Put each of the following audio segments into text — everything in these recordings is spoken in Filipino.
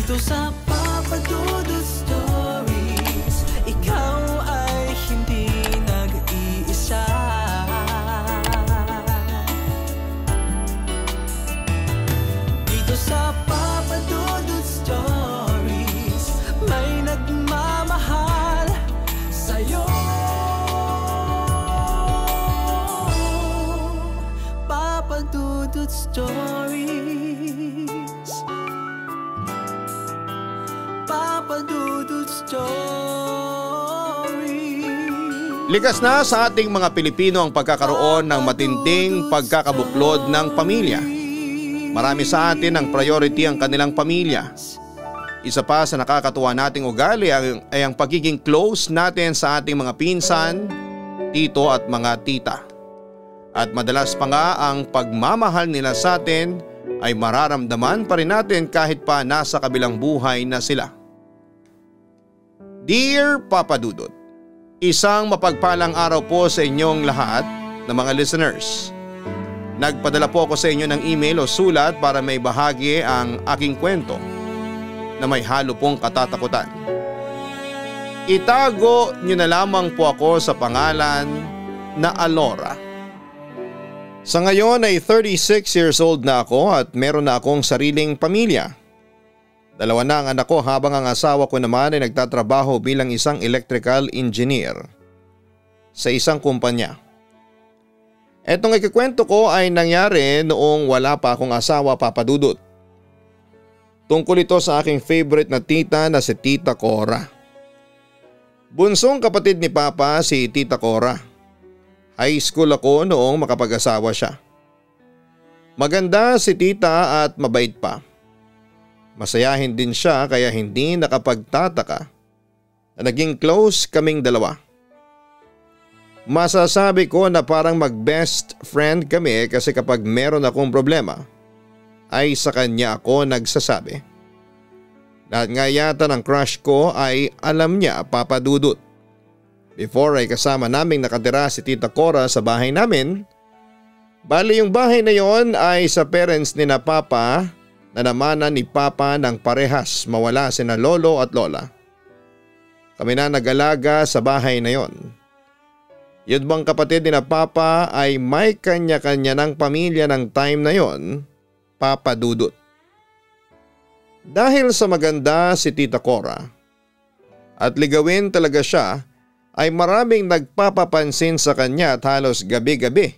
Dito sa Papa Dudut Stories, ikaw ay hindi nag-iisa. Dito sa Papa Dudut Stories, may nagmamahal sa'yo. Papa Dudut Stories, Papa Dudut Stories. Likas na sa ating mga Pilipino ang pagkakaroon ng matinding pagkakabuklod ng pamilya. Marami sa atin ang priority ang kanilang pamilya. Isa pa sa nakakatuwa nating ugali ay ang pagiging close natin sa ating mga pinsan, tito at mga tita. At madalas pa nga ang pagmamahal nila sa atin ay mararamdaman pa rin natin kahit pa nasa kabilang buhay na sila. Dear Papa Dudut, isang mapagpalang araw po sa inyong lahat na mga listeners. Nagpadala po ako sa inyo ng email o sulat para may bahagi ang aking kwento na may halo pong katatakutan. Itago nyo na lamang po ako sa pangalan na Alora. Sa ngayon ay 36 years old na ako at meron na akong sariling pamilya. Dalawa na ang anak ko habang ang asawa ko naman ay nagtatrabaho bilang isang electrical engineer sa isang kumpanya. Etong ikikwento ko ay nangyari noong wala pa akong asawa, Papa Dudut. Tungkol ito sa aking favorite na tita na si Tita Cora. Bunsong kapatid ni Papa si Tita Cora. High school ako noong makapag-asawa siya. Maganda si tita at mabait pa. Masayahin din siya kaya hindi nakapagtataka na naging close kaming dalawa. Masasabi ko na parang mag-best friend kami kasi kapag meron akong problema ay sa kanya ako nagsasabi. Lahat nga yata ng crush ko ay alam niya, Papa Dudut. Before ay kasama naming nakatira si Tita Cora sa bahay namin. Bali yung bahay na yon ay sa parents ni na Papa na namanan ni Papa ng parehas mawala sina lolo at lola. Kami na nag-alaga sa bahay na yon. Yun bang kapatid ni na Papa ay may kanya-kanya ng pamilya ng time na yon, Papa Dudut. Dahil sa maganda si Tita Cora at ligawin talaga siya ay maraming nagpapapansin sa kanya at halos gabi-gabi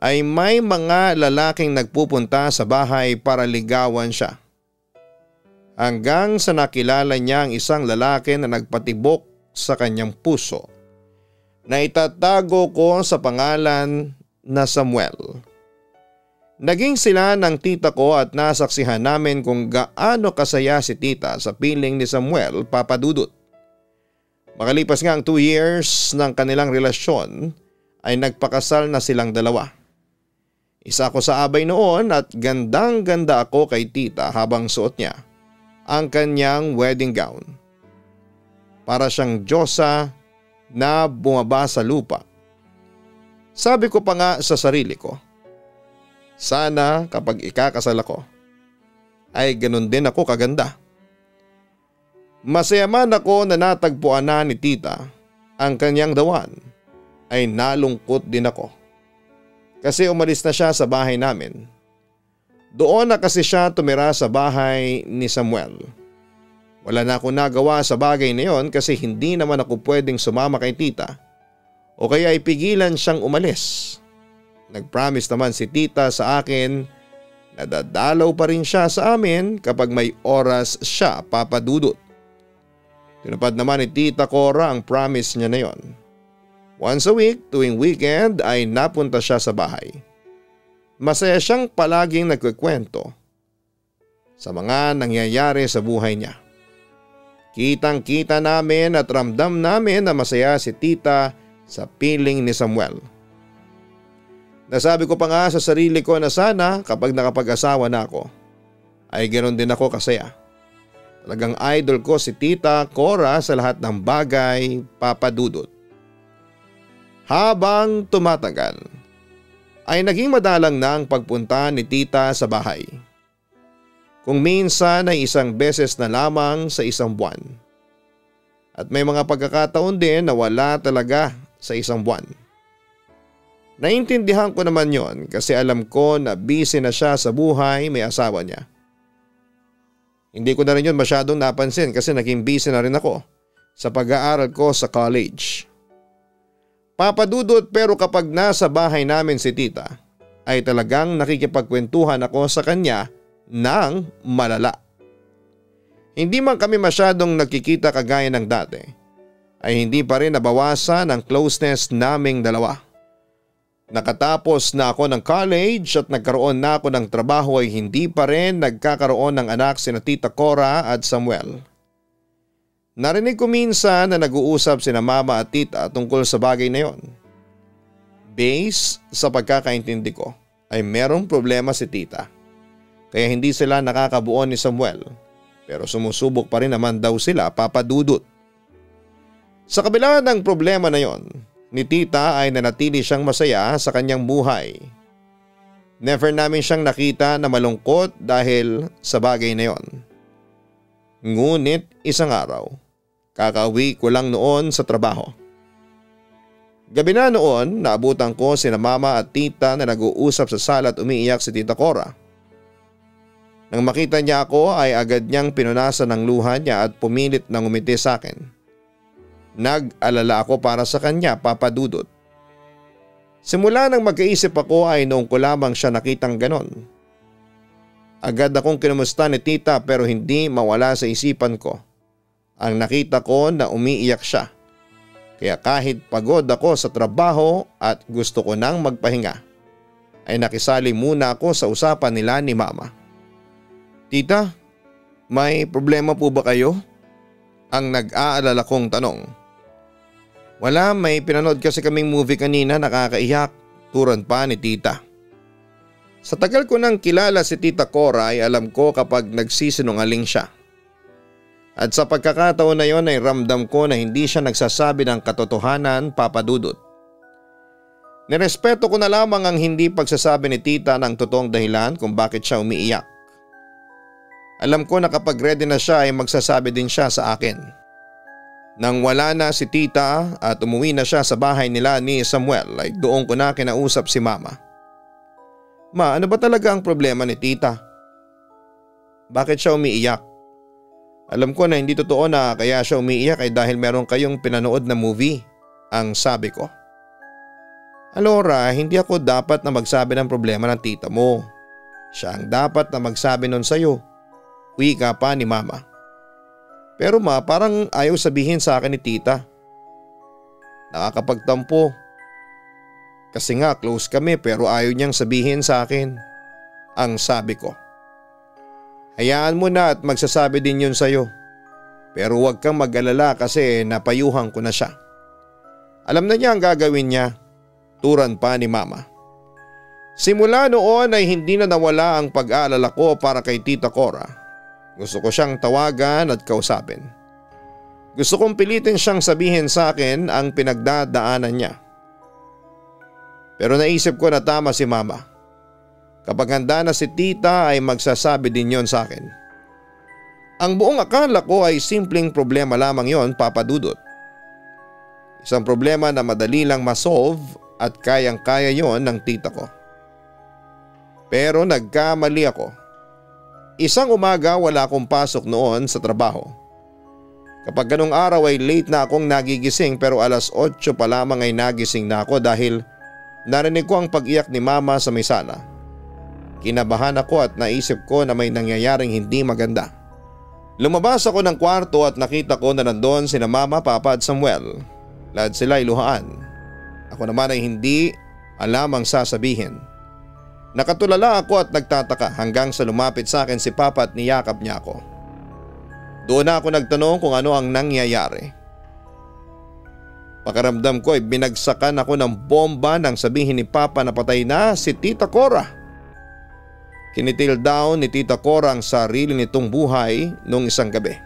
ay may mga lalaking nagpupunta sa bahay para ligawan siya. Hanggang sa nakilala niya ang isang lalaki na nagpatibok sa kanyang puso na itatago ko sa pangalan na Samuel. Naging sila ng tita ko at nasaksihan namin kung gaano kasaya si tita sa piling ni Samuel, Papa Dudut. Makalipas nga ang 2 years ng kanilang relasyon ay nagpakasal na silang dalawa. Isa ako sa abay noon at gandang-ganda ako kay tita habang suot niya ang kanyang wedding gown. Para siyang Diyosa na bumaba sa lupa. Sabi ko pa nga sa sarili ko, sana kapag ikakasal ako ay ganun din ako kaganda. Masaya man ako na natagpuan na ni tita ang kanyang dawan ay nalungkot din ako. Kasi umalis na siya sa bahay namin. Doon na kasi siya tumira sa bahay ni Samuel. Wala na ako nagawa sa bagay na yon kasi hindi naman ako pwedeng sumama kay tita o kaya ipigilan siyang umalis. Nag-promise naman si tita sa akin na dadalaw pa rin siya sa amin kapag may oras siya, Papa Dudut. Tinupad naman ni Tita Cora ang promise niya na yon. Once a week tuwing weekend ay napunta siya sa bahay. Masaya siyang palaging nagkukwento sa mga nangyayari sa buhay niya. Kitang-kita namin at ramdam namin na masaya si tita sa piling ni Samuel. Nasabi ko pa nga sa sarili ko na sana kapag nakapag-asawa na ako ay ganoon din ako kasaya. Talagang idol ko si Tita Cora sa lahat ng bagay, Papa Dudut. Habang tumatagal ay naging madalang na ang pagpunta ni tita sa bahay. Kung minsan ay isang beses na lamang sa isang buwan. At may mga pagkakataon din na wala talaga sa isang buwan. Naintindihan ko naman yon kasi alam ko na busy na siya sa buhay, may asawa niya. Hindi ko na rin yun masyadong napansin kasi naging busy na rin ako sa pag-aaral ko sa college. Papadudot, pero kapag nasa bahay namin si tita ay talagang nakikipagkwentuhan ako sa kanya ng malala. Hindi man kami masyadong nagkikita kagaya ng dati, ay hindi pa rin nabawasan ang closeness naming dalawa. Nakatapos na ako ng college at nagkaroon na ako ng trabaho ay hindi pa rin nagkakaroon ng anak sina Tita Cora at Samuel. Narinig ko minsan na nag-uusap sina mama at tita tungkol sa bagay na yon. Base sa pagkakaintindi ko ay merong problema si tita. Kaya hindi sila nakakabuo ni Samuel, pero sumusubok pa rin naman daw sila, papadudot. Sa kabila ng problema na yon, ni tita ay nanatili siyang masaya sa kanyang buhay. Never namin siyang nakita na malungkot dahil sa bagay na yon. Ngunit isang araw, kakauwi ko lang noon sa trabaho. Gabi na noon, naabutan ko sina mama at tita na nag-uusap sa sala at umiiyak si Tita Cora. Nang makita niya ako ay agad niyang pinunasan ng luha niya at pumilit na ngumiti sa akin. Nag-alala ako para sa kanya, papadudot. Simula nang magkaisip ako ay noong ko lamang siya nakitang ganon. Agad akong kinumusta ni tita pero hindi mawala sa isipan ko ang nakita ko na umiiyak siya. Kaya kahit pagod ako sa trabaho at gusto ko nang magpahinga, ay nakisali muna ako sa usapan nila ni mama. Tita, may problema po ba kayo? Ang nag-aalala kong tanong. Wala, may pinanood kasi kaming movie kanina, nakakaiyak, turon pa ni tita. Sa tagal ko nang kilala si Tita Cora ay alam ko kapag nagsisinungaling siya. At sa pagkakataon na yon ay ramdam ko na hindi siya nagsasabi ng katotohanan, papadudot. Nirespeto ko na lamang ang hindi pagsasabi ni tita ng totoong dahilan kung bakit siya umiiyak. Alam ko na kapag ready na siya ay magsasabi din siya sa akin. Nang wala na si tita at umuwi na siya sa bahay nila ni Samuel ay doon ko na kinausap si mama. Ma, ano ba talaga ang problema ni tita? Bakit siya umiiyak? Alam ko na hindi totoo na kaya siya umiiyak ay dahil meron kayong pinanood na movie, ang sabi ko. Alora, hindi ako dapat na magsabi ng problema ng tita mo. Siya ang dapat na magsabi nun sa'yo. Wika pa ni mama. Pero ma, parang ayaw sabihin sa akin ni tita. Nakakapagtampo. Kasi nga close kami pero ayaw niyang sabihin sa akin, ang sabi ko. Hayaan mo na at magsasabi din yun sa'yo. Pero huwag kang mag-alala kasi napayuhan ko na siya. Alam na niya ang gagawin niya, turan pa ni mama. Simula noon ay hindi na nawala ang pag-aalala ko para kay Tita Cora. Gusto ko siyang tawagan at kausapin. Gusto kong pilitin siyang sabihin sa akin ang pinagdadaanan niya. Pero naisip ko na tama si mama. Kapag handa na si tita ay magsasabi din yon sa akin. Ang buong akala ko ay simpleng problema lamang yon, papadudot. Isang problema na madali lang masolve at kayang-kaya yon ng tita ko. Pero nagkamali ako. Isang umaga wala akong pasok noon sa trabaho. Kapag ganong araw ay late na akong nagigising pero alas 8 pa lamang ay nagising na ako dahil narinig ko ang pag-iyak ni mama sa may sala. Kinabahan ako at naisip ko na may nangyayaring hindi maganda. Lumabas ako ng kwarto at nakita ko na nandoon sina mama, papa at Samuel. Lahat sila ay luhaan. Ako naman ay hindi alam ang sasabihin. Nakatulala ako at nagtataka hanggang sa lumapit sa akin si papa at niyakap niya ako. Doon na ako nagtanong kung ano ang nangyayari. Pakiramdam ko ay binagsakan ako ng bomba nang sabihin ni papa na patay na si Tita Cora. Kinitil down ni Tita Cora ang sarili nitong buhay noong isang gabi.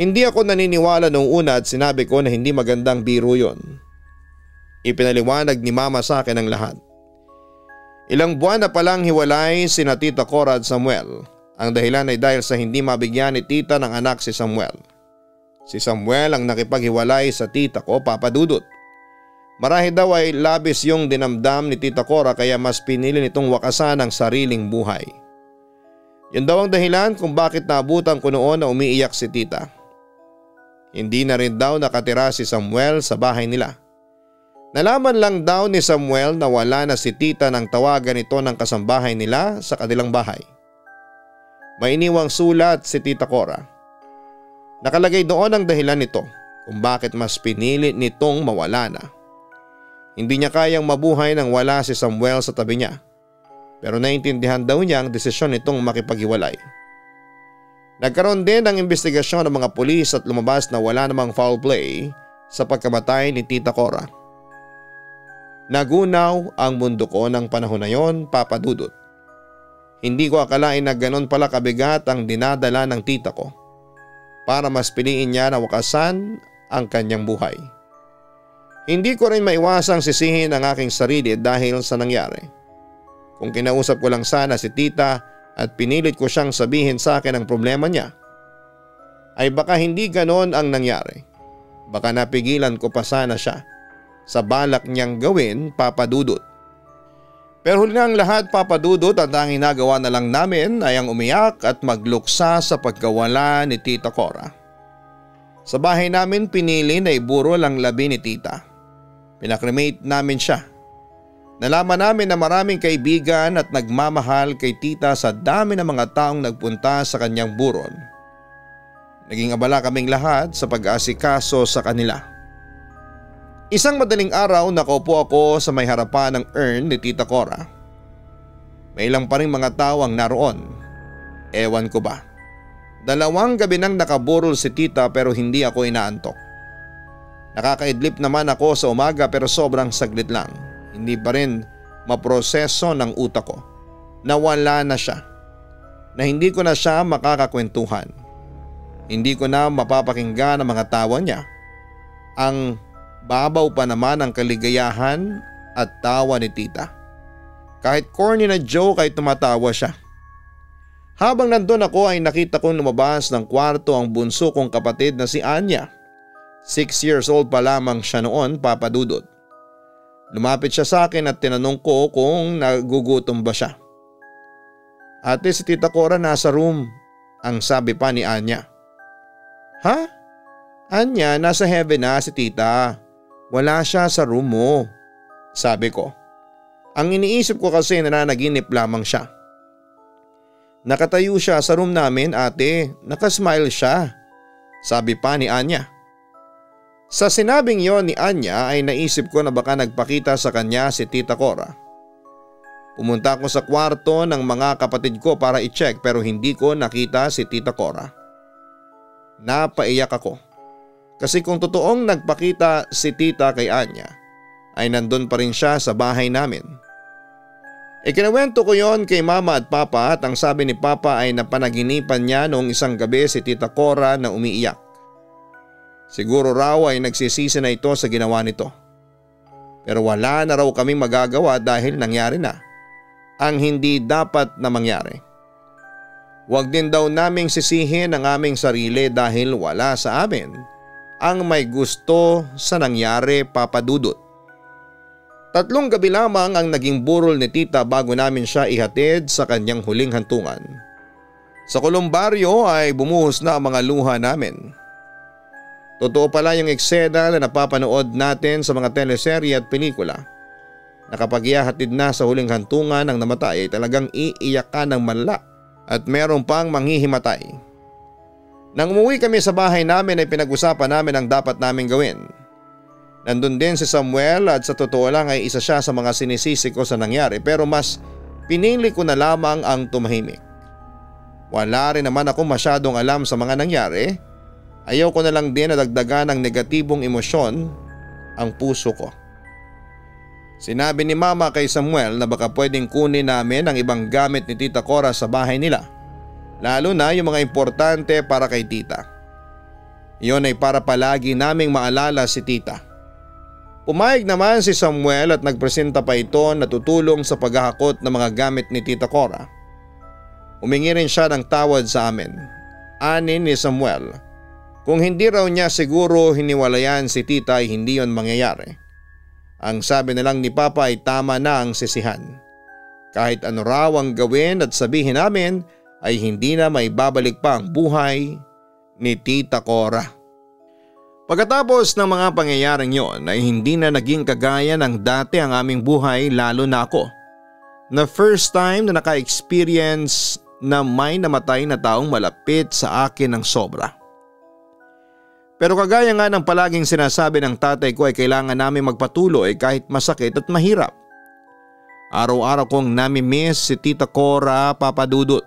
Hindi ako naniniwala noong una at sinabi ko na hindi magandang biro yon. Ipinaliwanag ni mama sa akin ang lahat. Ilang buwan na palang hiwalay sina Tita Cora at Samuel Ang dahilan ay dahil sa hindi mabigyan ni tita ng anak si Samuel. Si Samuel ang nakipaghiwalay sa tita ko, Papa Dudut. Marahil daw ay labis yung dinamdam ni Tita Cora kaya mas pinili nitong wakasan ang sariling buhay. Yun daw ang dahilan kung bakit naabutan ko noon na umiiyak si tita. Hindi na rin daw nakatira si Samuel sa bahay nila. Nalaman lang daw ni Samuel na wala na si tita nang tawagan ito ng kasambahay nila sa kanilang bahay. May iniwang sulat si Tita Cora. Nakalagay doon ang dahilan nito kung bakit mas pinili nitong mawala na. Hindi niya kayang mabuhay nang wala si Samuel sa tabi niya. Pero naiintindihan daw niya ang desisyon nitong makipaghiwalay. Nagkaroon din ng investigasyon ng mga pulis at lumabas na wala namang foul play sa pagkamatay ni Tita Cora. Nagunaw ang mundo ko ng panahon na yon, Papa Dudut. Hindi ko akalain na ganon pala kabigat ang dinadala ng tita ko para mas piliin niya na wakasan ang kanyang buhay. Hindi ko rin maiwasang sisihin ang aking sarili dahil sa nangyari. Kung kinausap ko lang sana si tita at pinilit ko siyang sabihin sa akin ang problema niya, ay baka hindi ganon ang nangyari. Baka napigilan ko pa sana siya sa balak niyang gawin, Papa Dudut. Pero huli na ang lahat, Papa Dudut, at ang ginagawa na lang namin ay ang umiyak at magluksa sa pagkawala ni Tita Cora. Sa bahay namin pinili na iburol ang labi ni tita. Pinakremate namin siya. Nalaman namin na maraming kaibigan at nagmamahal kay tita sa dami ng mga taong nagpunta sa kanyang burol. Naging abala kaming lahat sa pag-aasikaso sa kanila. Isang madaling araw nakaupo ako sa may harapan ng urn ni Tita Cora. May ilang pa rin mga tao ang naroon. Ewan ko ba. 2 gabi nang nakaburol si tita pero hindi ako inaantok. Nakakaidlip naman ako sa umaga pero sobrang saglit lang. Hindi pa rin maproseso ng utak ko. Nawala na siya. Na hindi ko na siya makakakwentuhan. Hindi ko na mapapakinggan ang mga tawa niya. Ang babaw pa naman ang kaligayahan at tawa ni tita. Kahit corny na joke ay tumatawa siya. Habang nandun ako ay nakita kong lumabas ng kwarto ang bunso kong kapatid na si Anya. 6 years old pa lamang siya noon, Papa Dudut. Lumapit siya sa akin at tinanong ko kung nagugutom ba siya. Ate, si Tita Cora nasa room, ang sabi pa ni Anya. Ha? Anya, nasa heaven na si tita. Wala siya sa room mo, sabi ko. Ang iniisip ko kasi nananaginip lamang siya. Nakatayo siya sa room namin, ate. Nakasmile siya, sabi pa ni Anya. Sa sinabing yon ni Anya ay naisip ko na baka nagpakita sa kanya si Tita Cora. Pumunta ako sa kwarto ng mga kapatid ko para i-check pero hindi ko nakita si Tita Cora. Napaiyak ako. Kasi kung totoong nagpakita si tita kay Anya, ay nandun pa rin siya sa bahay namin. Ikinawento ko yon kay mama at papa at ang sabi ni papa ay napanaginipan niya noong isang gabi si Tita Cora na umiiyak. Siguro raw ay nagsisisi na ito sa ginawa nito. Pero wala na raw kaming magagawa dahil nangyari na ang hindi dapat na mangyari. Huwag din daw naming sisihin ang aming sarili dahil wala sa amin ang may gusto sa nangyari, Papa Dudut. 3 gabi lamang ang naging burol ni tita bago namin siya ihatid sa kanyang huling hantungan. Sa kolumbaryo ay bumuhos na ang mga luha namin. Totoo pala yung eksena na napapanood natin sa mga teleserye at pelikula. Na kapag ihahatid na sa huling hantungan ng namatay ay talagang iiyak ka ng manla at meron pang manghihimatay. Nang umuwi kami sa bahay namin ay pinag-usapan namin ang dapat naming gawin. Nandun din si Samuel at sa totoo lang ay isa siya sa mga sinisisi ko sa nangyari pero mas pinili ko na lamang ang tumahimik. Wala rin naman ako masyadong alam sa mga nangyari. Ayaw ko na lang din na dagdagan ng negatibong emosyon ang puso ko. Sinabi ni mama kay Samuel na baka pwedeng kunin namin ang ibang gamit ni Tita Cora sa bahay nila. Lalo na yung mga importante para kay tita. Iyon ay para palagi naming maalala si tita. Pumayag naman si Samuel at nagpresenta pa ito na tutulong sa paghahakot ng mga gamit ni Tita Cora. Humingi rin siya ng tawad sa amin. Ani ni Samuel, kung hindi raw niya siguro hiniwalayan si tita ay hindi yon mangyayari. Ang sabi na lang ni Papa ay tama na ang sisihan. Kahit ano raw ang gawin at sabihin namin ay hindi na maibabalik pa ang buhay ni Tita Cora. Pagkatapos ng mga pangyayaring yon ay hindi na naging kagaya ng dati ang aming buhay, lalo na ako. Na first time na naka-experience na may namatay na taong malapit sa akin ng sobra. Pero kagaya nga ng palaging sinasabi ng tatay ko ay kailangan namin magpatuloy kahit masakit at mahirap. Araw-araw kong nami-miss si Tita Cora, Papa Dudut.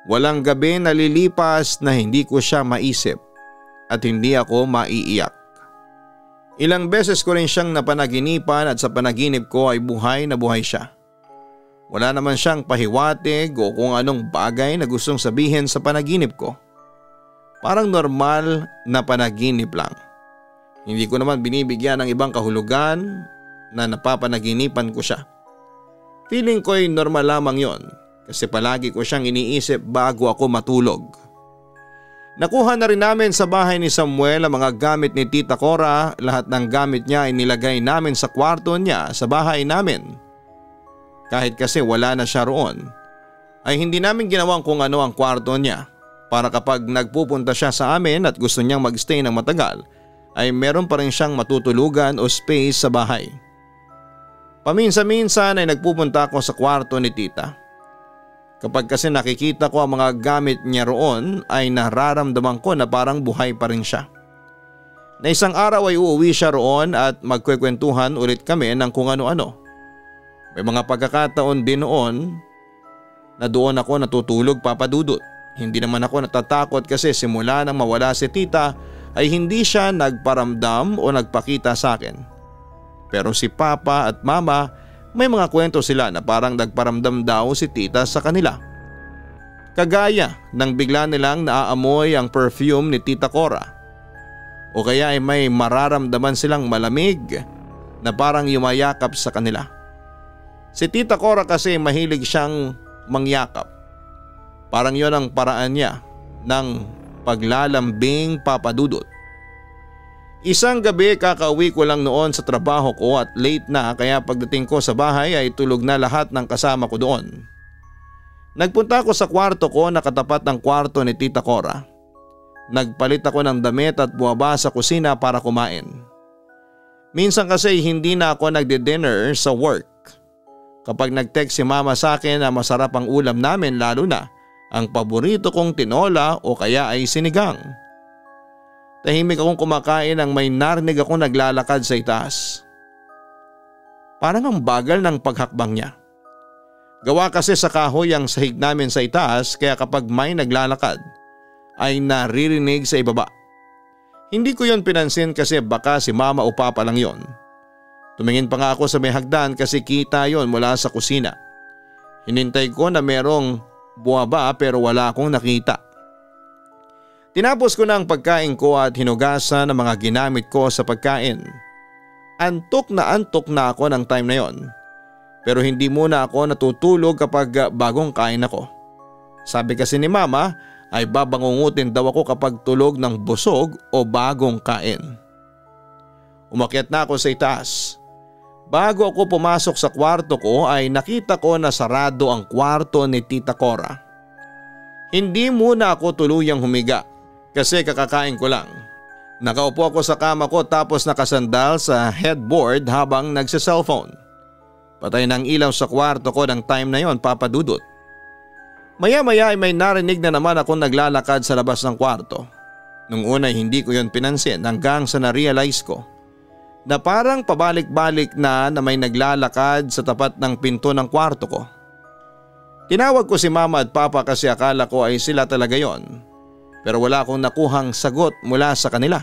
Walang gabi na lilipas na hindi ko siya maisip at hindi ako maiiyak. Ilang beses ko rin siyang napanaginipan at sa panaginip ko ay buhay na buhay siya. Wala naman siyang pahiwatig o kung anong bagay na gustong sabihin sa panaginip ko. Parang normal na panaginip lang. Hindi ko naman binibigyan ng ibang kahulugan na napapanaginipan ko siya. Feeling ko ay normal lamang yon kasi palagi ko siyang iniisip bago ako matulog. Nakuha na rin namin sa bahay ni Samuel ang mga gamit ni Tita Cora. Lahat ng gamit niya ay nilagay namin sa kwarto niya sa bahay namin. Kahit kasi wala na siya roon, ay hindi namin ginawang kung ano ang kwarto niya para kapag nagpupunta siya sa amin at gusto niyang magstay ng matagal ay meron pa rin siyang matutulugan o space sa bahay. Paminsan-minsan ay nagpupunta ako sa kwarto ni Tita. Kapag kasi nakikita ko ang mga gamit niya roon ay nararamdaman ko na parang buhay pa rin siya. Na isang araw ay uuwi siya roon at magkwekwentuhan ulit kami ng kung ano-ano. May mga pagkakataon din noon na doon ako natutulog, Papa Dudut. Hindi naman ako natatakot kasi simula nang mawala si Tita ay hindi siya nagparamdam o nagpakita sa akin. Pero si Papa at Mama, may mga kwento sila na parang nagparamdam daw si Tita sa kanila. Kagaya ng bigla nilang naaamoy ang perfume ni Tita Cora. O kaya ay may mararamdaman silang malamig na parang yumayakap sa kanila. Si Tita Cora kasi mahilig siyang mangyakap. Parang yon ang paraan niya ng paglalambing, Papa Dudut. Isang gabi kakauwi ko lang noon sa trabaho ko at late na kaya pagdating ko sa bahay ay tulog na lahat ng kasama ko doon. Nagpunta ako sa kwarto ko na katapat ng kwarto ni Tita Cora. Nagpalit ako ng damit at buwaba sa kusina para kumain. Minsan kasi hindi na ako nagdi-dinner sa work. Kapag nag-text si Mama sa akin na masarap ang ulam namin, lalo na ang paborito kong tinola o kaya ay sinigang. Tahimik akong kumakain nang may narinig akong naglalakad sa itaas. Parang ang bagal ng paghakbang niya. Gawa kasi sa kahoy ang sahig namin sa itaas kaya kapag may naglalakad ay naririnig sa ibaba. Hindi ko yon pinansin kasi baka si Mama o Papa lang yon. Tumingin pa nga ako sa may hagdan kasi kita yon mula sa kusina. Hinintay ko na merong buwaba pero wala akong nakita. Tinapos ko na ang pagkain ko at hinugasan ang mga ginamit ko sa pagkain. Antok na ako ng time na yon. Pero hindi muna ako natutulog kapag bagong kain ako. Sabi kasi ni Mama ay babangungutin daw ako kapag tulog ng busog o bagong kain. Umakyat na ako sa itaas. Bago ako pumasok sa kwarto ko ay nakita ko na sarado ang kwarto ni Tita Cora. Hindi muna ako tuluyang humiga kasi kakakain ko lang. Nakaupo ako sa kama ko tapos nakasandal sa headboard habang nagsa-cellphone. Patay ng ilaw sa kwarto ko ng time na yon, Papa Dudut. Maya-maya ay may narinig na naman akong naglalakad sa labas ng kwarto. Nung una hindi ko yon pinansin hanggang sa na-realize ko na parang pabalik-balik na may naglalakad sa tapat ng pinto ng kwarto ko. Tinawag ko si Mama at Papa kasi akala ko ay sila talaga yon. Pero wala akong nakuhang sagot mula sa kanila.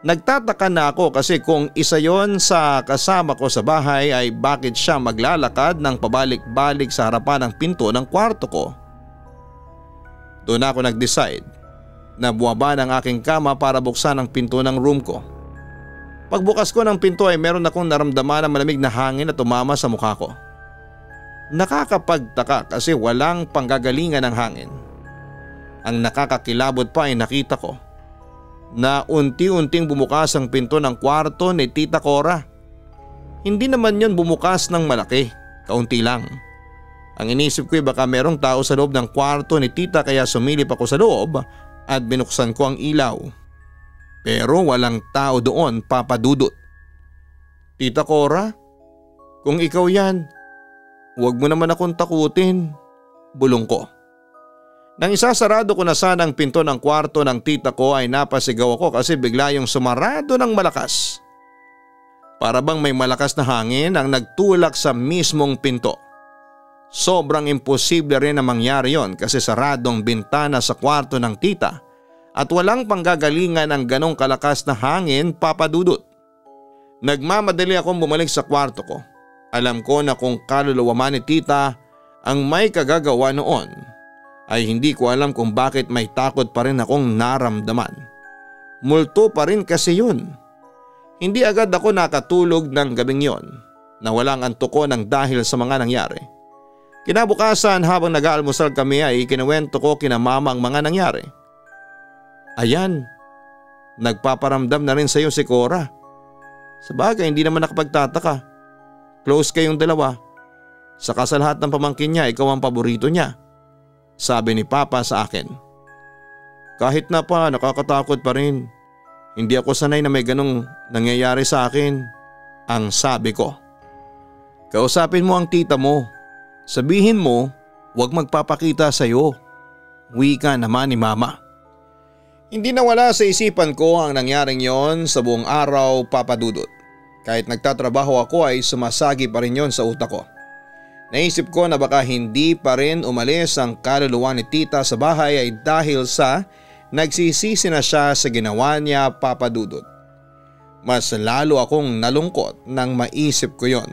Nagtataka na ako kasi kung isa yon sa kasama ko sa bahay ay bakit siya maglalakad ng pabalik-balik sa harapan ng pinto ng kwarto ko. Doon ako nag-decide na buwaba ng aking kama para buksan ang pinto ng room ko. Pagbukas ko ng pinto ay meron akong naramdaman na malamig na hangin na tumama sa mukha ko. Nakakapagtaka kasi walang panggagalingan ng hangin. Ang nakakakilabot pa ay nakita ko na unti-unting bumukas ang pinto ng kwarto ni Tita Cora. Hindi naman yon bumukas ng malaki, kaunti lang. Ang inisip ko ay baka merong tao sa loob ng kwarto ni Tita kaya sumilip ako sa loob at binuksan ko ang ilaw. Pero walang tao doon, Papa Dudut. Tita Cora, kung ikaw yan, huwag mo naman akong takutin, bulong ko. Nang isasarado ko na sana ang pinto ng kwarto ng tita ko ay napasigaw ako kasi bigla yung sumarado ng malakas. Para bang may malakas na hangin ang nagtulak sa mismong pinto. Sobrang imposible rin na mangyari yon kasi saradong bintana sa kwarto ng tita at walang panggagalingan ang ganong kalakas na hangin, Papa Dudut. Nagmamadali akong bumalik sa kwarto ko. Alam ko na kung kaluluwa man ni tita ang may kagagawa noon ay hindi ko alam kung bakit may takot pa rin akong naramdaman. Multo pa rin kasi yun. Hindi agad ako nakatulog ng gabing yon na walang antok ko ng dahil sa mga nangyari. Kinabukasan habang nag-aalmusal kami ay kinuwento ko kina mama ang mga nangyari. Ayan, nagpaparamdam na rin sa iyo si Cora. Sabagay hindi naman nakapagtataka. Close kayong dalawa. Saka sa lahat ng pamangkin niya ikaw ang paborito niya. Sabi ni Papa sa akin. Kahit na pa nakakatakot pa rin. Hindi ako sanay na may ganong nangyayari sa akin. Ang sabi ko. Kausapin mo ang tita mo. Sabihin mo, huwag magpapakita sa iyo. Wika naman ni Mama. Hindi nawala sa isipan ko ang nangyaring yon sa buong araw, Papa Dudut. Kahit nagtatrabaho ako ay sumasagi pa rin yon sa utak ko. Naisip ko na baka hindi pa rin umalis ang kaluluwa ni tita sa bahay ay dahil sa nagsisisi na siya sa ginawa niya, Papa Dudut. Mas lalo akong nalungkot nang maisip ko yon.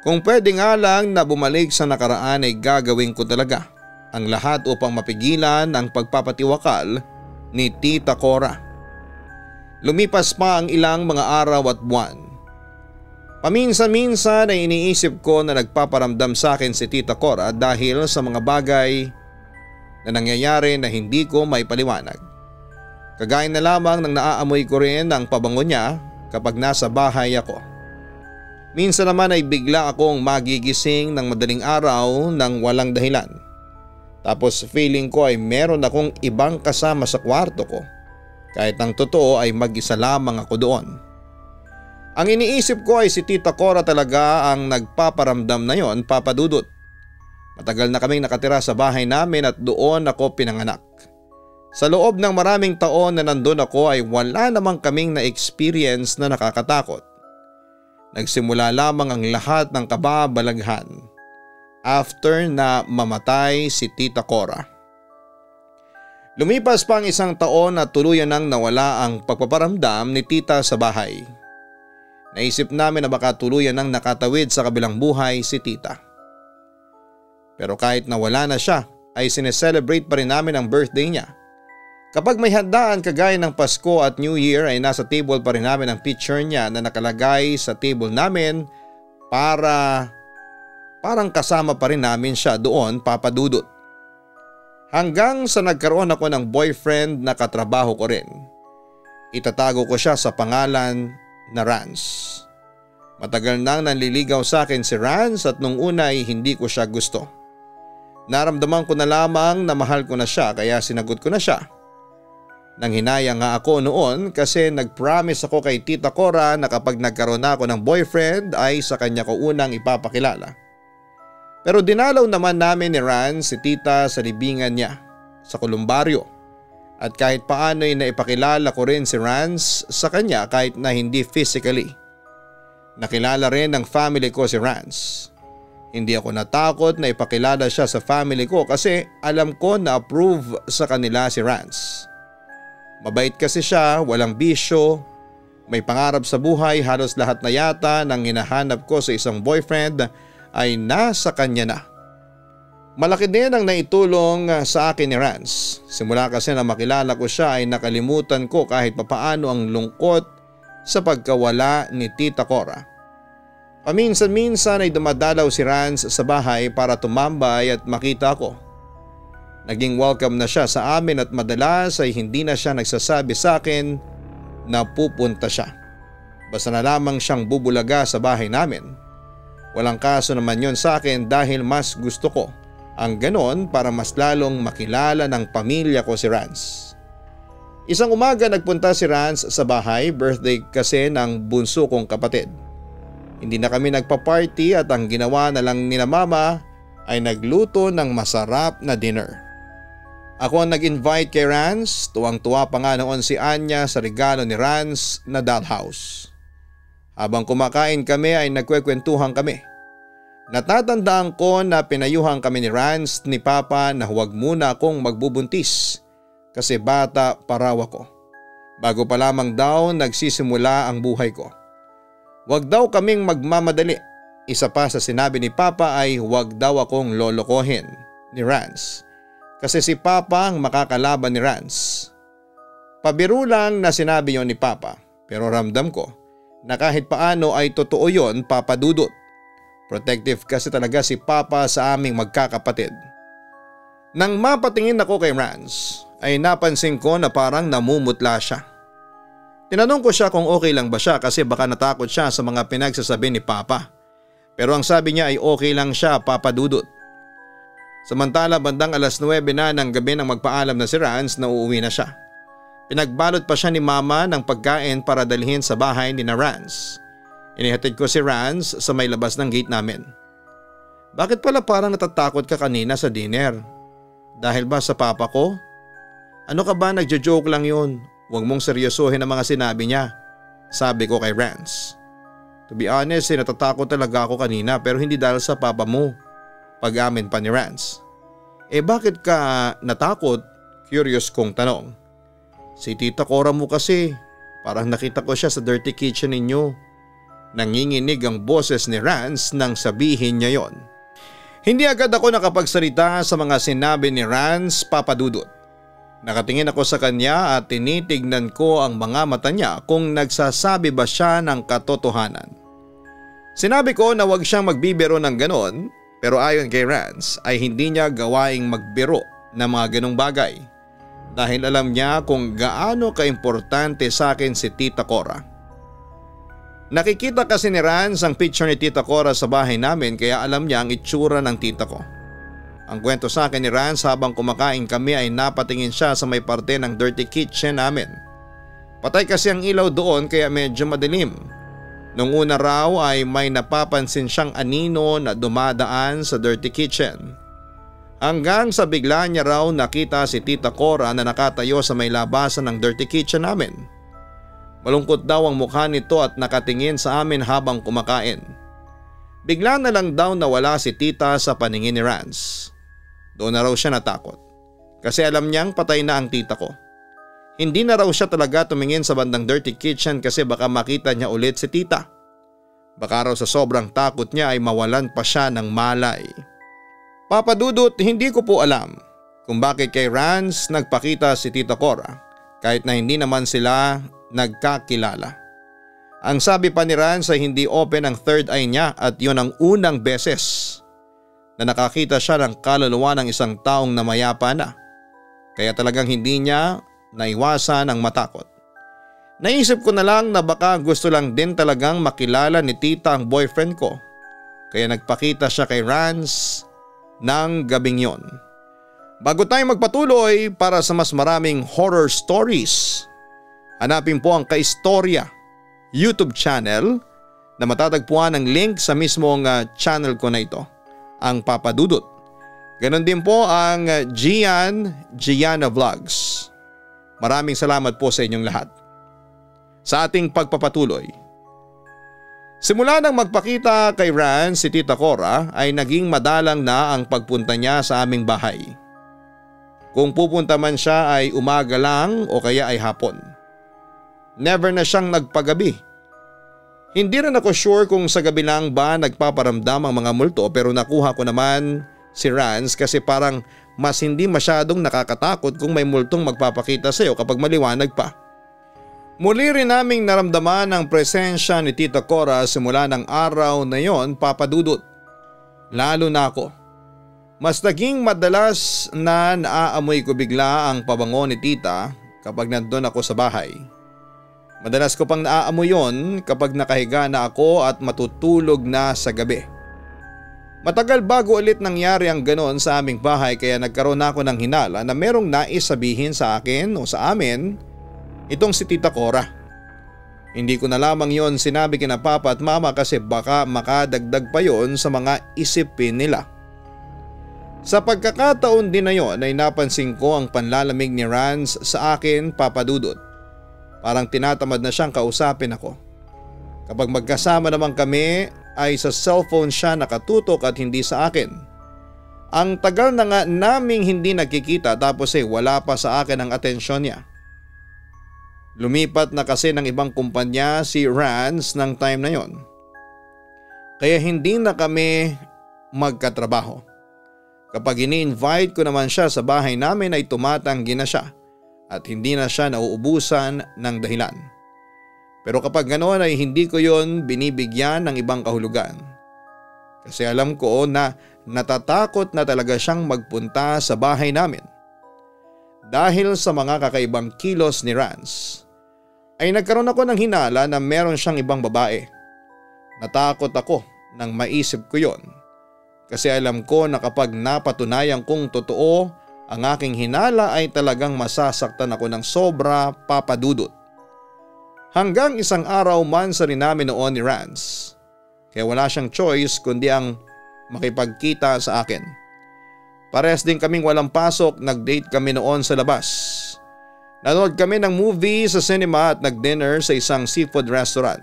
Kung pwede nga lang na bumalik sa nakaraan ay gagawin ko talaga ang lahat upang mapigilan ang pagpapatiwakal ni Tita Cora. Lumipas pa ang ilang mga araw at buwan. Paminsan-minsan ay iniisip ko na nagpaparamdam sa akin si Tita Cora dahil sa mga bagay na nangyayari na hindi ko maipaliwanag. Kagaya na lamang nang naaamoy ko rin ang pabango niya kapag nasa bahay ako. Minsan naman ay bigla akong magigising ng madaling araw nang walang dahilan. Tapos feeling ko ay meron akong ibang kasama sa kwarto ko. Kahit ang totoo ay mag-isa lamang ako doon. Ang iniisip ko ay si Tita Cora talaga ang nagpaparamdam na yon, Papa Dudut. Matagal na kaming nakatira sa bahay namin at doon ako pinanganak. Sa loob ng maraming taon na nandun ako ay wala namang kaming na-experience na nakakatakot. Nagsimula lamang ang lahat ng kababalaghan after na mamatay si Tita Cora. Lumipas pa ang isang taon at tuluyan nang nawala ang pagpaparamdam ni tita sa bahay. Naisip namin na baka tuluyan nang nakatawid sa kabilang buhay si tita. Pero kahit nawala na siya ay sineselebrate pa rin namin ang birthday niya. Kapag may handaan kagaya ng Pasko at New Year ay nasa table pa rin namin ang picture niya na nakalagay sa table namin parang kasama pa rin namin siya doon, Papa Dudut. Hanggang sa nagkaroon ako ng boyfriend na katrabaho ko rin. Itatago ko siya sa pangalan na Rance. Matagal nang nanliligaw sa akin si Rance at nung una ay hindi ko siya gusto. Naramdaman ko na lamang na mahal ko na siya kaya sinagot ko na siya. Nanghinaya nga ako noon kasi nag-promise ako kay Tita Cora na kapag nagkaroon ako ng boyfriend ay sa kanya ko unang ipapakilala. Pero dinalaw naman namin ni Ran si Tita sa libingan niya sa kolumbaryo at kahit paano ay naipakilala ko rin si Rance sa kanya kahit na hindi physically. Nakilala rin ng family ko si Rance. Hindi ako natakot na ipakilala siya sa family ko kasi alam ko na approve sa kanila si Rance. Mabait kasi siya, walang bisyo, may pangarap sa buhay, halos lahat na yata ng hinahanap ko sa isang boyfriend ay nasa kanya na. Malaki din ang naitulong sa akin ni Rance. Simula kasi na makilala ko siya ay nakalimutan ko kahit papaano ang lungkot sa pagkawala ni Tita Cora. Paminsan-minsan ay dumadalaw si Rance sa bahay para tumambay at makita ako. Naging welcome na siya sa amin at madalas ay hindi na siya nagsasabi sa akin na pupunta siya. Basta na lamang siyang bubulaga sa bahay namin. Walang kaso naman yon sa akin dahil mas gusto ko ang ganon para mas lalong makilala ng pamilya ko si Rance. Isang umaga nagpunta si Rance sa bahay, birthday kasi ng bunso kong kapatid. Hindi na kami nagpa-party at ang ginawa na lang ni mama ay nagluto ng masarap na dinner. Ako ang nag-invite kay Rance, tuwang-tuwa pa nga noon si Anya sa regalo ni Rance na dollhouse. Habang kumakain kami ay nagkwekwentuhan kami. Natatandaan ko na pinayuhan kami ni Rance ni Papa na huwag muna akong magbubuntis kasi bata pa raw ako. Bago pa lamang daw nagsisimula ang buhay ko. Huwag daw kaming magmamadali. Isa pa sa sinabi ni Papa ay huwag daw akong lolokohin ni Rance kasi si Papa ang makakalaban ni Rance. Pabiro lang na sinabi yon ni Papa pero ramdam ko na kahit paano ay totoo yon, Papa Dudut. Protective kasi talaga si Papa sa aming magkakapatid. Nang mapatingin ako kay Rance ay napansin ko na parang namumutla siya. Tinanong ko siya kung okay lang ba siya kasi baka natakot siya sa mga pinagsasabi ni Papa. Pero ang sabi niya ay okay lang siya, Papa Dudut. Samantala bandang 9:00 na ng gabi nang magpaalam na si Rance na uuwi na siya. Pinagbalot pa siya ni Mama ng pagkain para dalhin sa bahay ni na Rance. Inihatid ko si Rance sa may labas ng gate namin. Bakit pala parang natatakot ka kanina sa dinner? Dahil ba sa papa ko? Ano ka ba, nagjo-joke lang yun. Huwag mong seryosohin ang mga sinabi niya. Sabi ko kay Rance. To be honest, natatakot talaga ako kanina pero hindi dahil sa papa mo. Pag-amin pa ni Rance. Bakit ka natakot? Curious kong tanong. Si Tita Cora mo kasi. Parang nakita ko siya sa dirty kitchen ninyo. Nanginginig ang boses ni Rance nang sabihin niya yon. Hindi agad ako nakapagsalita sa mga sinabi ni Rance, Papa Dudut. Nakatingin ako sa kanya at tinitignan ko ang mga mata niya kung nagsasabi ba siya ng katotohanan. Sinabi ko na huwag siyang magbibiro ng ganon pero ayon kay Rance ay hindi niya gawaing magbiro ng mga ganong bagay dahil alam niya kung gaano kaimportante sa akin si Tita Cora. Nakikita kasi ni Rance ang picture ni Tita Cora sa bahay namin kaya alam niya ang itsura ng tita ko. Ang kwento sa akin ni Rance habang kumakain kami ay napatingin siya sa may parte ng dirty kitchen namin. Patay kasi ang ilaw doon kaya medyo madilim. Nung una raw ay may napapansin siyang anino na dumadaan sa dirty kitchen. Hanggang sa bigla niya raw nakita si Tita Cora na nakatayo sa may labasan ng dirty kitchen namin. Malungkot daw ang mukha nito at nakatingin sa amin habang kumakain. Bigla na lang daw nawala si Tita sa paningin ni Rance. Doon na raw siya natakot. Kasi alam niyang patay na ang tita ko. Hindi na raw siya talaga tumingin sa bandang dirty kitchen kasi baka makita niya ulit si tita. Baka raw sa sobrang takot niya ay mawalan pa siya ng malay. Papa Dudut, hindi ko po alam kung bakit kay Rance nagpakita si Tita Cora kahit na hindi naman sila nagkakilala. Ang sabi pa ni Rance ay hindi open ang third eye niya at yun ang unang beses na nakakita siya ng kaluluwa ng isang taong namayapa na. Kaya talagang hindi niya naiwasan ang matakot. Naisip ko na lang na baka gusto lang din talagang makilala ni tita ang boyfriend ko. Kaya nagpakita siya kay Rance ng gabing yon. Bago tayo magpatuloy para sa mas maraming horror stories, hanapin po ang Kaistorya YouTube channel na matatagpuan ang link sa mismong channel ko na ito, ang Papa Dudut. Ganon din po ang Gianna Vlogs. Maraming salamat po sa inyong lahat. Sa ating pagpapatuloy. Simula nang magpakita kay Rance si Tita Cora ay naging madalang na ang pagpunta niya sa aming bahay. Kung pupunta man siya ay umaga lang o kaya ay hapon. Never na siyang nagpagabi. Hindi rin ako sure kung sa gabi lang ba nagpaparamdam ang mga multo pero nakuha ko naman si Rance kasi parang mas hindi masyadong nakakatakot kung may multong magpapakita sa iyo kapag maliwanag pa. Muli rin naming naramdaman ang presensya ni Tita Cora simula ng araw na yon, Papa Dudut. Lalo na ako. Mas naging madalas na naaamoy ko bigla ang pabango ni Tita kapag nandun ako sa bahay. Madalas ko pang naaamoy yon kapag nakahiga na ako at matutulog na sa gabi. Matagal bago ulit nangyari ang ganon sa aming bahay kaya nagkaroon ako ng hinala na merong nais sabihin sa akin o sa amin itong si Tita Cora. Hindi ko na lamang yon sinabi kina Papa at Mama kasi baka makadagdag pa yon sa mga isipin nila. Sa pagkakataon din na yon ay napansin ko ang panlalamig ni Rans sa akin, Papa Dudut. Parang tinatamad na siyang kausapin ako. Kapag magkasama naman kami ay sa cellphone siya nakatutok at hindi sa akin. Ang tagal na nga naming hindi nagkikita tapos wala pa sa akin ang atensyon niya. Lumipat na kasi ng ibang kumpanya si Rans ng time na yon. Kaya hindi na kami magkatrabaho. Kapag ini-invite ko naman siya sa bahay namin ay tumatanggi na siya at hindi na siya nauubusan ng dahilan. Pero kapag ganoon ay hindi ko yon binibigyan ng ibang kahulugan. Kasi alam ko na natatakot na talaga siyang magpunta sa bahay namin. Dahil sa mga kakaibang kilos ni Rans, ay nagkaroon ako ng hinala na meron siyang ibang babae. Natakot ako nang maisip ko yon. Kasi alam ko na kapag napatunayan kong totoo ang aking hinala ay talagang masasaktan ako ng sobra, Papa Dudut. Hanggang isang araw man sa rin namin noon ni Rans. Kaya wala siyang choice kundi ang makipagkita sa akin. Parehas din kaming walang pasok, nag-date kami noon sa labas. Nanood kami ng movie sa cinema at nag-dinner sa isang seafood restaurant.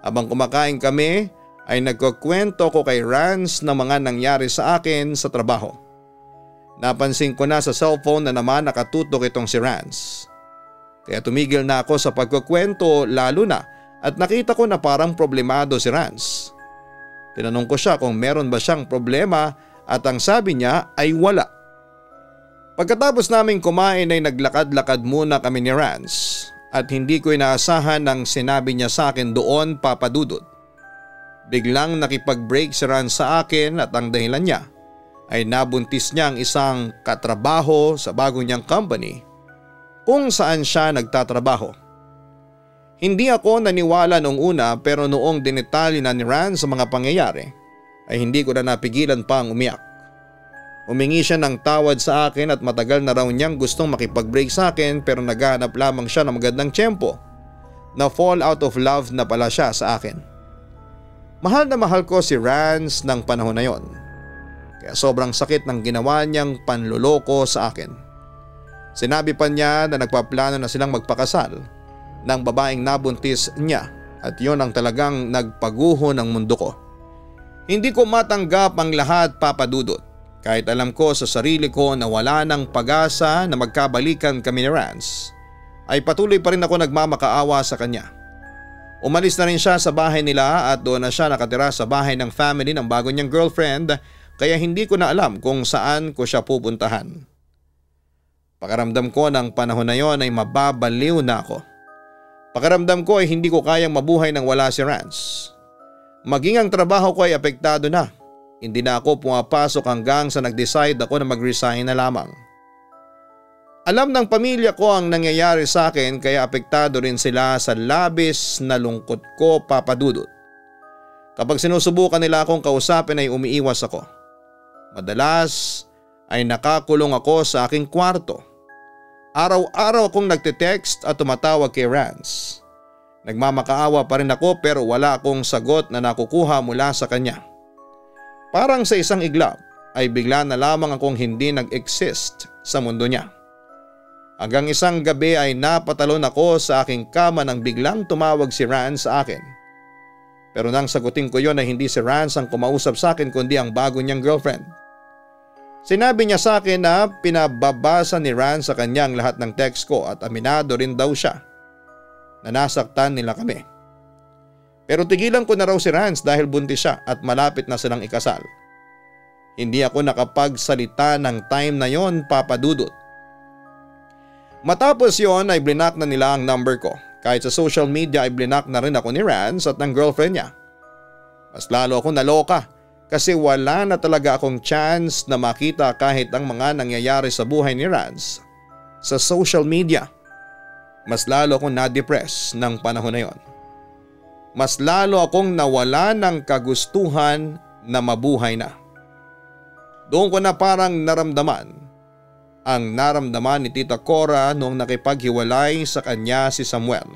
Habang kumakain kami ay nagkukwento ko kay Rans ng mga nangyari sa akin sa trabaho. Napansin ko na sa cellphone na naman nakatutok itong si Rans. Kaya tumigil na ako sa pagkukwento lalo na at nakita ko na parang problemado si Rans. Tinanong ko siya kung meron ba siyang problema at ang sabi niya ay wala. Pagkatapos naming kumain ay naglakad-lakad muna kami ni Rans at hindi ko inaasahan ang sinabi niya sa akin doon, Papa Dudut. Biglang nakipag-break si Rans sa akin at ang dahilan niya ay nabuntis niya ang isang katrabaho sa bago niyang company kung saan siya nagtatrabaho. Hindi ako naniwala noong una pero noong dinetalye na ni Rans sa mga pangyayari ay hindi ko na napigilan pa ang umiyak. Humingi siya ng tawad sa akin at matagal na raw niyang gustong makipag-break sa akin pero naghahanap lamang siya ng magandang tiyempo na fall out of love na pala siya sa akin. Mahal na mahal ko si Rans ng panahon na yon. Kaya sobrang sakit ng ginawa niyang panloloko sa akin. Sinabi pa niya na nagpaplano na silang magpakasal ng babaeng nabuntis niya at yon ang talagang nagpaguho ng mundo ko. Hindi ko matanggap ang lahat, Papa Dudut. Kahit alam ko sa sarili ko na wala ng pag-asa na magkabalikan kami ni Rans, ay patuloy pa rin ako nagmamakaawa sa kanya. Umalis na rin siya sa bahay nila at doon na siya nakatira sa bahay ng family ng bago niyang girlfriend kaya hindi ko na alam kung saan ko siya pupuntahan. Pakiramdam ko ng panahon na yon ay mababaliw na ako. Pakiramdam ko ay hindi ko kayang mabuhay nang wala si Rans. Maging ang trabaho ko ay apektado na. Hindi na ako pumapasok hanggang sa nag-decide ako na mag-resign na lamang. Alam ng pamilya ko ang nangyayari sa akin kaya apektado rin sila sa labis na lungkot ko, Papa Dudut. Kapag sinusubukan nila akong kausapin ay umiiwas ako. Madalas ay nakakulong ako sa aking kwarto. Araw-araw akong nagte-text at tumatawag kay Rans. Nagmamakaawa pa rin ako pero wala akong sagot na nakukuha mula sa kanya. Parang sa isang iglap ay bigla na lamang akong hindi nag-exist sa mundo niya. Hanggang isang gabi ay napatalon ako sa aking kama nang biglang tumawag si Rans sa akin. Pero nang sagutin ko yon ay hindi si Rans ang kumausap sa akin kundi ang bago niyang girlfriend. Sinabi niya sa akin na pinababasa ni Rans sa kanyang lahat ng text ko at aminado rin daw siya na nasaktan nila kami. Pero tigilan ko na raw si Rans dahil buntis siya at malapit na silang ikasal. Hindi ako nakapagsalita ng time na yon, Papa Dudut. Matapos yon ay blinak na nila ang number ko Kahit sa social media ay blinak na rin ako ni Rance at ng girlfriend niya. Mas lalo akong naloka kasi wala na talaga akong chance na makita kahit ang mga nangyayari sa buhay ni Rance sa social media. Mas lalo akong na-depress ng panahon na yon. Mas lalo akong nawala ng kagustuhan na mabuhay na. Doon ko na parang naramdaman ang naramdaman ni Tita Cora noong nakipaghiwalay sa kanya si Samuel.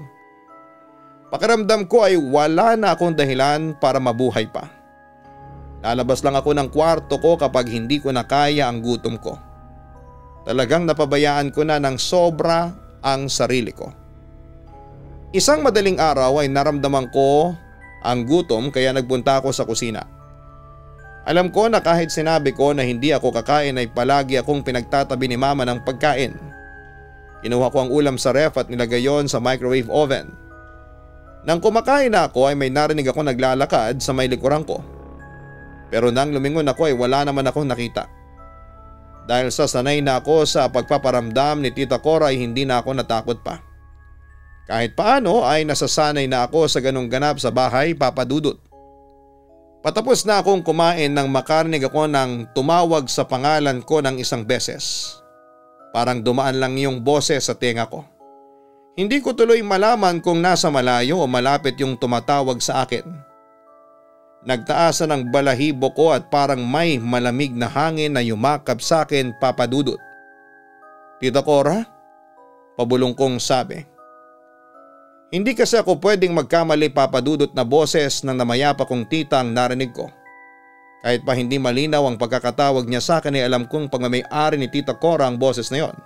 Pakiramdam ko ay wala na akong dahilan para mabuhay pa. Lalabas lang ako ng kwarto ko kapag hindi ko na kaya ang gutom ko. Talagang napabayaan ko na ng sobra ang sarili ko. Isang madaling araw ay naramdaman ko ang gutom kaya nagpunta ako sa kusina. Alam ko na kahit sinabi ko na hindi ako kakain ay palagi akong pinagtatabi ni mama ng pagkain. Kinuha ko ang ulam sa ref at nilagay yon sa microwave oven. Nang kumakain na ako ay may narinig ako naglalakad sa may likuran ko. Pero nang lumingon ako ay wala naman akong nakita. Dahil sa sanay na ako sa pagpaparamdam ni Tita Cora ay hindi na ako natakot pa. Kahit paano ay nasasanay na ako sa ganong ganap sa bahay, Papa Dudut. Patapos na akong kumain nang makarinig ako ng tumawag sa pangalan ko ng isang beses. Parang dumaan lang yung boses sa tenga ko. Hindi ko tuloy malaman kung nasa malayo o malapit yung tumatawag sa akin. Nagtaasan ang balahibo ko at parang may malamig na hangin na yumakap sa akin, Papa Dudut. Tita Cora? Pabulong kong sabi. Hindi kasi ako pwedeng magkamali, Papa Dudut, na boses ng namayapa kong tita ang narinig ko. Kahit pa hindi malinaw ang pagkakatawag niya sa akin ay alam kong pagmamay-ari ni Tita Cora ang boses na yon.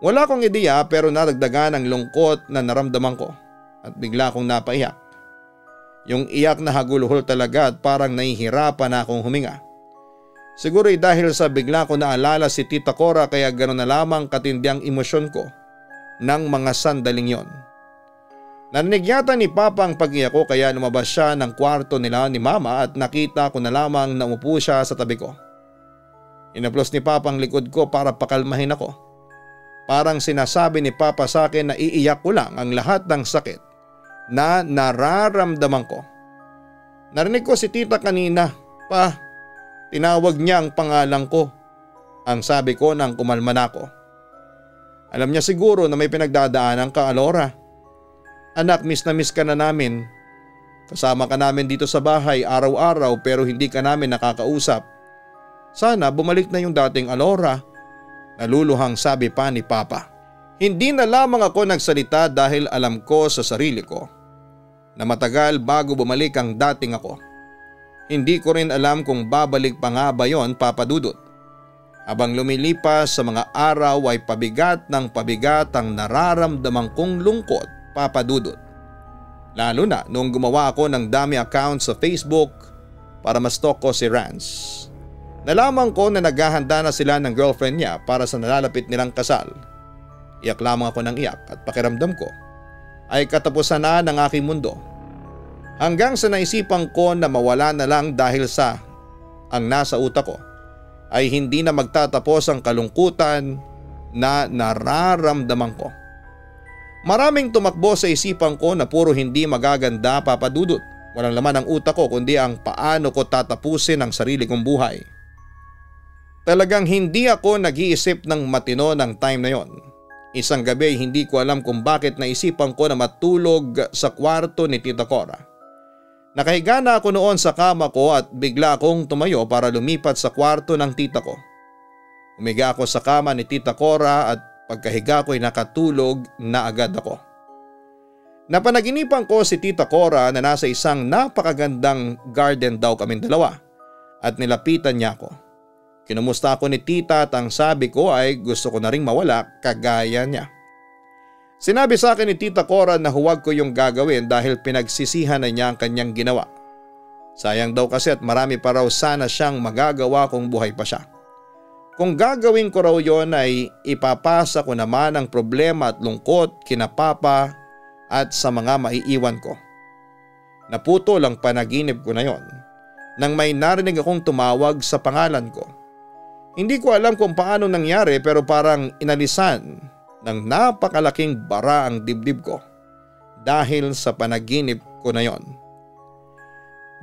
Wala akong ideya pero nadagdagan ang lungkot na naramdaman ko at bigla akong napaiyak. Yung iyak na haguluhol talaga at parang nahihirapan na akong huminga. Siguro ay dahil sa bigla ko naalala si Tita Cora kaya gano'n na lamang katindi ang emosyon ko ng mga sandaling yon. Narinig yata ni Papa ang pag-iyak ko kaya lumabas siya ng kwarto nila ni Mama at nakita ko na lamang na umupo siya sa tabi ko. Inaplos ni Papa ang likod ko para pakalmahin ako. Parang sinasabi ni Papa sa akin na iiyak ko lang ang lahat ng sakit na nararamdaman ko. Narinig ko si Tita kanina, Pa, tinawag niya ang pangalan ko. Ang sabi ko nang kumalma na ako. Alam niya siguro na may pinagdadaanan ka, Alora. Anak, miss na miss ka na namin. Kasama ka namin dito sa bahay araw-araw pero hindi ka namin nakakausap. Sana bumalik na yung dating Alora. Naluluhang sabi pa ni Papa. Hindi na lamang ako nagsalita dahil alam ko sa sarili ko na matagal bago bumalik ang dating ako. Hindi ko rin alam kung babalik pa nga ba yon, Papa Dudut. Habang lumilipas sa mga araw ay pabigat ng pabigat ang nararamdaman kong lungkot, Papa Dudut. Lalo na noong gumawa ako ng dami account sa Facebook para ma-stalk ko si Rance. Nalaman ko na naghahanda na sila ng girlfriend niya para sa nalalapit nilang kasal. Iyak lamang ako ng iyak at pakiramdam ko ay katapusan na ng aking mundo. Hanggang sa naisipan ko na mawala na lang dahil sa ang nasa utak ko ay hindi na magtatapos ang kalungkutan na nararamdaman ko. Maraming tumakbo sa isipan ko na puro hindi magaganda, Papa Dudut. Walang laman ang utak ko kundi ang paano ko tatapusin ang sarili kong buhay. Talagang hindi ako nag-iisip ng matino ng time na yon. Isang gabi hindi ko alam kung bakit naisipan ko na matulog sa kwarto ni Tita Cora. Nakahiga na ako noon sa kama ko at bigla akong tumayo para lumipat sa kwarto ng tita ko. Umiga ako sa kama ni Tita Cora at pagkahiga ko'y nakatulog na agad ako. Napanaginipan ko si Tita Cora na nasa isang napakagandang garden daw kaming dalawa at nilapitan niya ako. Kinumusta ako ni Tita at ang sabi ko ay gusto ko na ring mawala kagaya niya. Sinabi sa akin ni Tita Cora na huwag ko yung gagawin dahil pinagsisihan na niya ang kanyang ginawa. Sayang daw kasi at marami pa raw sana siyang magagawa kung buhay pa siya. Kung gagawin ko raw yon ay ipapasa ko naman ang problema at lungkot kina Papa at sa mga maiiwan ko. Naputol ang panaginip ko na yon nang may narinig akong tumawag sa pangalan ko. Hindi ko alam kung paano nangyari pero parang inalisan ng napakalaking bara ang dibdib ko. dahil sa panaginip ko na yon.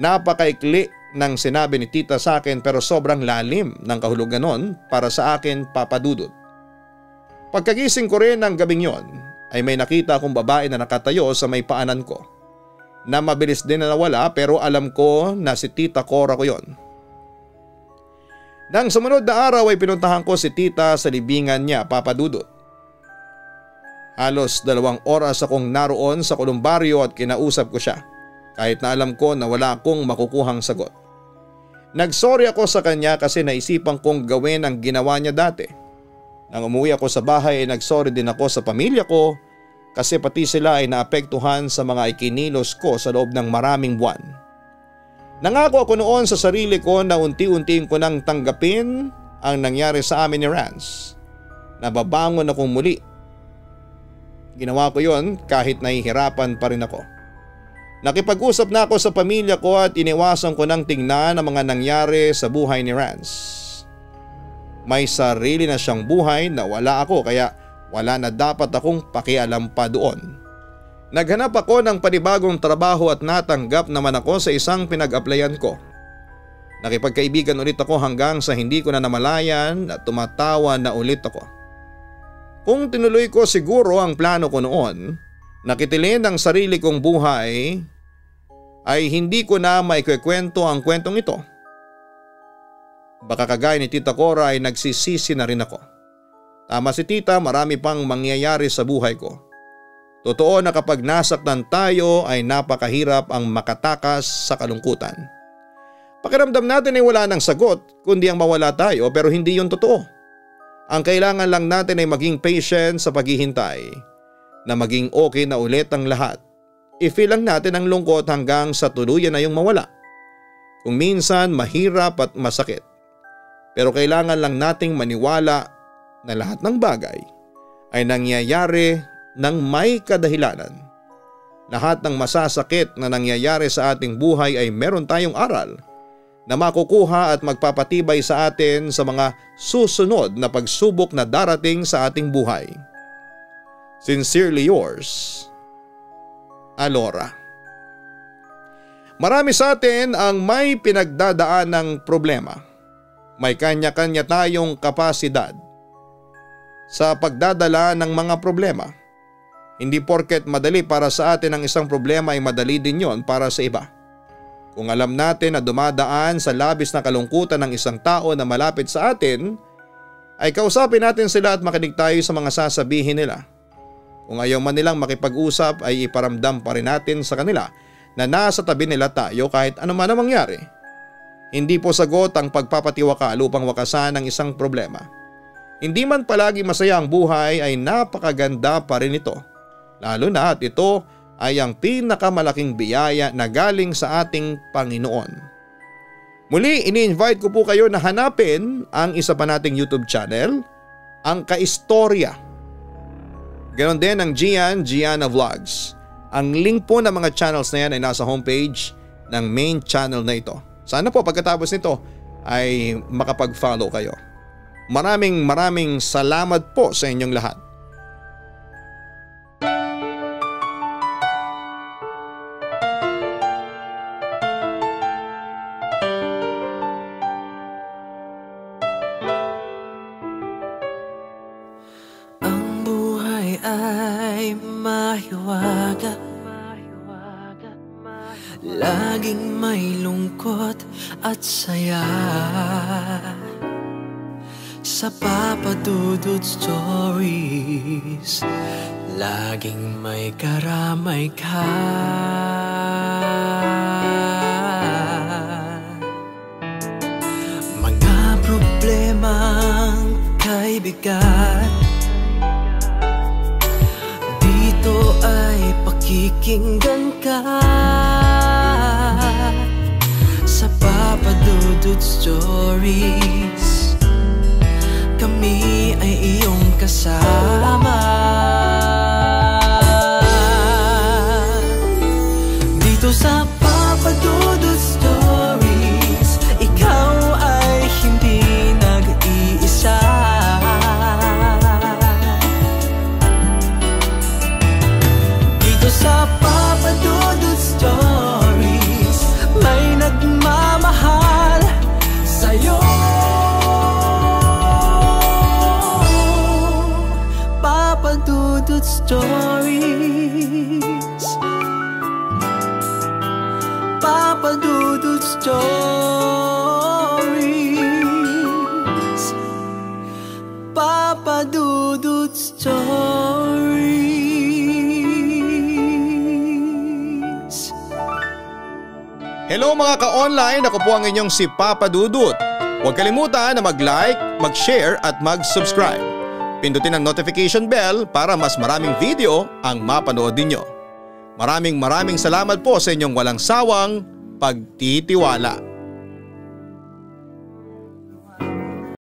Napakaikli ng sinabi ni tita sa akin pero sobrang lalim ng kahulugan nun para sa akin, Papa Dudut. Pagkagising ko rin ng gabing yon ay may nakita akong babae na nakatayo sa may paanan ko na mabilis din na nawala pero alam ko na si Tita Cora ko yon. Nang sumunod na araw ay pinuntahan ko si tita sa libingan niya, Papa Dudut. Halos 2 oras akong naroon sa kolumbaryo at kinausap ko siya kahit na alam ko na wala akong makukuhang sagot. Nagsorry ako sa kanya kasi naisipan kong gawin ang ginawa niya dati. Nang umuwi ako sa bahay ay nagsorry din ako sa pamilya ko kasi pati sila ay naapektuhan sa mga ikinilos ko sa loob ng maraming buwan. Nangako ako noon sa sarili ko na unti-untiin ko nang tanggapin ang nangyari sa amin ni Rance. Nababangon akong muli. Ginawa ko yon kahit nahihirapan pa rin ako. Nakipag-usap na ako sa pamilya ko at iniwasan ko nang tingnan ang mga nangyari sa buhay ni Rance. May sarili na siyang buhay na wala ako kaya wala na dapat akong pakialam pa doon. Naghanap ako ng panibagong trabaho at natanggap naman ako sa isang pinag-applyan ko. Nakipagkaibigan ulit ako hanggang sa hindi ko na namalayan at tumatawa na ulit ako. Kung tinuloy ko siguro ang plano ko noon, nakitilin ang sarili kong buhay, ay hindi ko na maikikwento ang kwentong ito. Baka kagaya ni Tita Cora ay nagsisisi na rin ako. Tama si tita, marami pang mangyayari sa buhay ko. Totoo na kapag nasaktan tayo ay napakahirap ang makatakas sa kalungkutan. Pakiramdam natin ay wala ng sagot kundi ang mawala tayo pero hindi yun totoo. Ang kailangan lang natin ay maging patient sa paghihintay na maging okay na ulit ang lahat. I-feel lang natin ang lungkot hanggang sa tuluyan na yung mawala. Kung minsan mahirap at masakit. Pero kailangan lang nating maniwala na lahat ng bagay ay nangyayari ng may kadahilanan. Lahat ng masasakit na nangyayari sa ating buhay ay meron tayong aral na makukuha at magpapatibay sa atin sa mga susunod na pagsubok na darating sa ating buhay. Sincerely yours, Alora. Marami sa atin ang may pinagdadaan ng problema. May kanya-kanya tayong kapasidad sa pagdadala ng mga problema. Hindi porket madali para sa atin ang isang problema ay madali din yon para sa iba. Kung alam natin na dumadaan sa labis na kalungkutan ng isang tao na malapit sa atin, ay kausapin natin sila at makinig tayo sa mga sasabihin nila. Kung ayaw man nilang makipag-usap ay iparamdam pa rin natin sa kanila na nasa tabi nila tayo kahit ano man ang mangyari. Hindi po sagot ang pagpapatiwakal upang wakasan ang isang problema. Hindi man palagi masaya ang buhay ay napakaganda pa rin ito. Lalo na at ito ay ang pinakamalaking biyaya na galing sa ating Panginoon. Muli, ini-invite ko po kayo na hanapin ang isa pa nating YouTube channel, ang Kaistorya. Ganon din ang Gianna Vlogs. Ang link po ng mga channels na yan ay nasa homepage ng main channel na ito. Sana po pagkatapos nito ay makapag-follow kayo. Maraming salamat po sa inyong lahat. Ang buhay ay mahiwaga, laging may lungkot at saya. Sa Papa Dudut Stories, laging may karamay ka. Mga problemang kay bigat, dito ay pakikinggan ka. Sa Papa Dudut Stories, kami ay iyong kasama. Dito sa Papa Dudut Stories, ikaw ay hindi nag-iisa. Dito sa Dudut Stories. Papa Dudut Stories. Papa Dudut Stories. Hello mga ka-online, ako po ang inyong si Papa Dudut. Huwag kalimutan na mag-like, mag-share at mag-subscribe. Pindutin ang notification bell para mas maraming video ang mapanood ninyo. Maraming salamat po sa inyong walang sawang pagtitiwala.